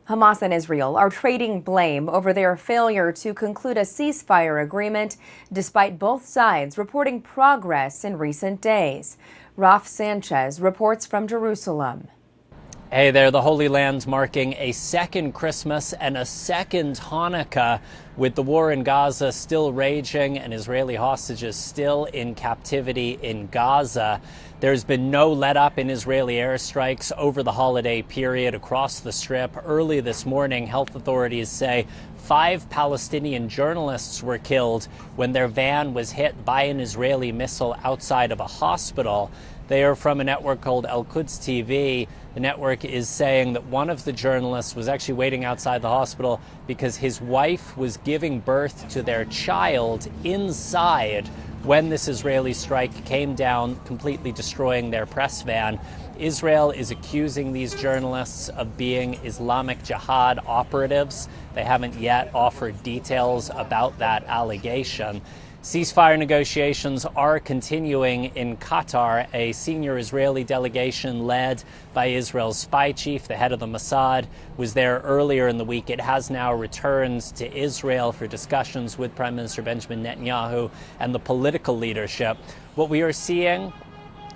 Hamas and Israel are trading blame over their failure to conclude a ceasefire agreement, despite both sides reporting progress in recent days. Raf Sanchez reports from Jerusalem. Hey there, the Holy Land marking a second Christmas and a second Hanukkah, with the war in Gaza still raging and Israeli hostages still in captivity in Gaza. There's been no let-up in Israeli airstrikes over the holiday period across the Strip. Early this morning, health authorities say 5 Palestinian journalists were killed when their van was hit by an Israeli missile outside of a hospital. They are from a network called Accuse TV. The network is saying that one of the journalists was actually waiting outside the hospital because his wife was giving birth to their child inside when this Israeli strike came down, completely destroying their press van. Israel is accusing these journalists of being Islamic Jihad operatives. They haven't yet offered details about that allegation. Ceasefire negotiations are continuing in Qatar. A senior Israeli delegation led by Israel's spy chief, the head of the Mossad, was there earlier in the week. It has now returned to Israel for discussions with Prime Minister Benjamin Netanyahu and the political leadership. What we are seeing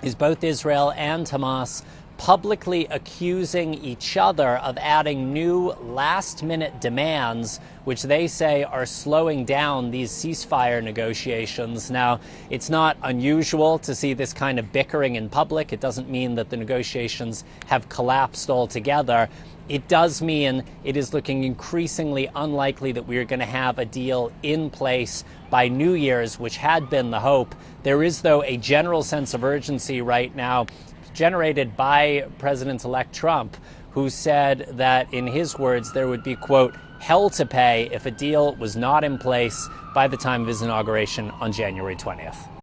is both Israel and Hamas publicly accusing each other of adding new last-minute demands, which they say are slowing down these ceasefire negotiations. Now, it's not unusual to see this kind of bickering in public. It doesn't mean that the negotiations have collapsed altogether. It does mean it is looking increasingly unlikely that we are going to have a deal in place by New Year's, which had been the hope. There is, though, a general sense of urgency right now, generated by President-elect Trump, who said that, in his words, there would be, quote, hell to pay if a deal was not in place by the time of his inauguration on January 20th.